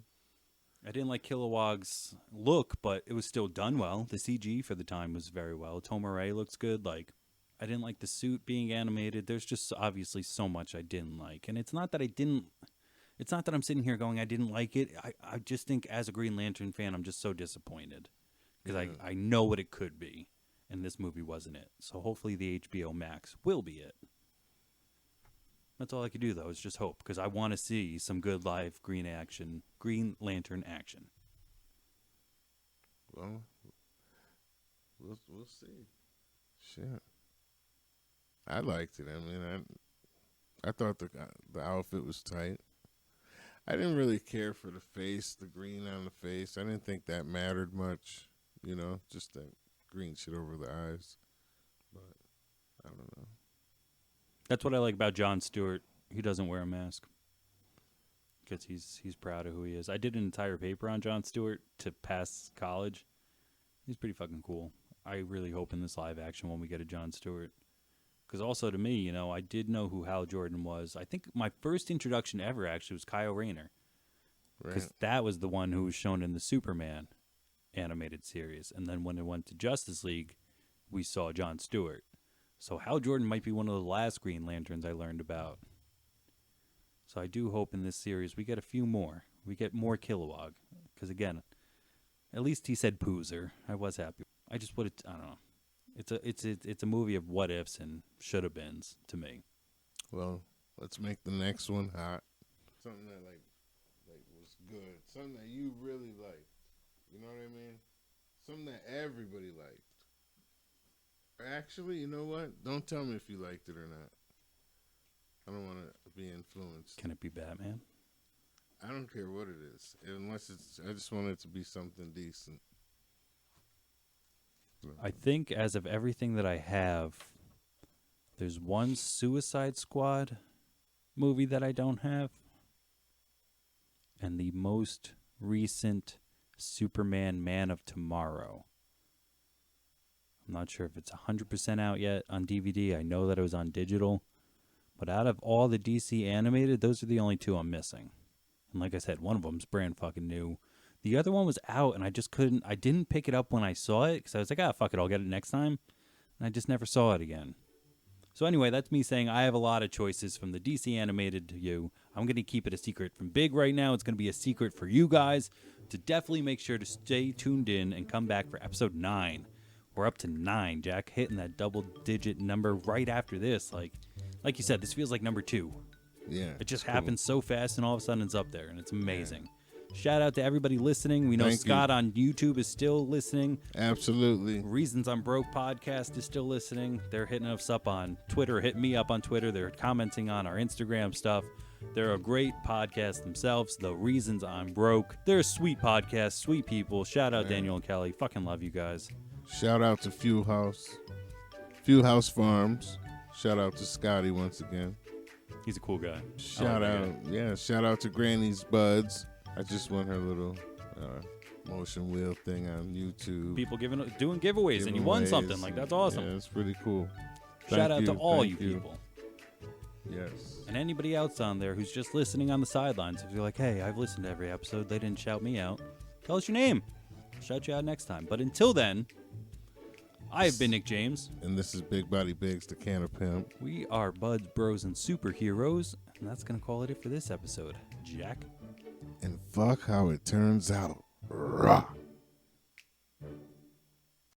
I didn't like Kilowog's look, but it was still done well. The CG for the time was very well. Tomare looks good. Like, I didn't like the suit being animated. There's just obviously so much I didn't like. And it's not that it's not that I'm sitting here going I didn't like it. I just think as a Green Lantern fan, I'm just so disappointed. Because I know what it could be. And this movie wasn't it. So hopefully the HBO Max will be it. That's all I could do, though, is just hope. Because I want to see some good live Green Lantern action. Well, we'll see. Shit. I liked it. I mean, I thought the outfit was tight. I didn't really care for the face, the green on the face. I didn't think that mattered much. You know, just that green shit over the eyes. But I don't know. That's what I like about Jon Stewart. He doesn't wear a mask because he's proud of who he is. I did an entire paper on Jon Stewart to pass college. He's pretty fucking cool. I really hope in this live action when we get a Jon Stewart. Because also to me, you know, I did know who Hal Jordan was. I think my first introduction ever actually was Kyle Rayner. Because that was the one who was shown in the Superman animated series. And then when it went to Justice League, we saw Jon Stewart. So Hal Jordan might be one of the last Green Lanterns I learned about. So I do hope in this series we get a few more. We get more Kilowog. Because again, at least he said Poozer. I was happy. I just would have, I don't know. It's a movie of what ifs and should have beens to me. Well, let's make the next one hot. Something that like was good. Something that you really liked. You know what I mean? Something that everybody liked. Actually, you know what? Don't tell me if you liked it or not. I don't want to be influenced. Can it be Batman? I don't care what it is. Unless I just want it to be something decent. I think as of everything that I have, there's one Suicide Squad movie that I don't have. And the most recent Superman Man of Tomorrow. I'm not sure if it's 100% out yet on DVD. I know that it was on digital. But out of all the DC animated, those are the only two I'm missing. And like I said, one of them's brand fucking new. The other one was out, and I didn't pick it up when I saw it, because I was like, fuck it, I'll get it next time. And I just never saw it again. So anyway, that's me saying I have a lot of choices from the DC animated to you. I'm going to keep it a secret from Big right now. It's going to be a secret for you guys to definitely make sure to stay tuned in and come back for episode 9. We're up to 9, Jack, hitting that double-digit number right after this. Like you said, this feels like number 2. Yeah. It just happens so fast, and all of a sudden it's up there, and it's amazing. Yeah. Shout out to everybody listening. We know Scott on YouTube is still listening. Absolutely. Reasons I'm Broke podcast is still listening. They're hitting us up on Twitter, hitting me up on Twitter. They're commenting on our Instagram stuff. They're a great podcast themselves. The Reasons I'm Broke. They're a sweet podcast, sweet people. Shout out Daniel and Kelly. Fucking love you guys. Shout out to Fuel House Farms. Shout out to Scotty once again. He's a cool guy. Shout out to Granny's Buds. I just won her little motion wheel thing on YouTube. People doing giveaways, and you won something. Like, that's awesome. Yeah, it's pretty cool. Shout out to all you people. Yes. And anybody else on there who's just listening on the sidelines. If you're like, hey, I've listened to every episode, they didn't shout me out, tell us your name. I'll shout you out next time. But until then, I have been Nick James. And this is Big Body Biggz, the Can of Pimp. We are buds, bros, and superheroes. And that's going to call it for this episode. Jack? And fuck how it turns out. Rock.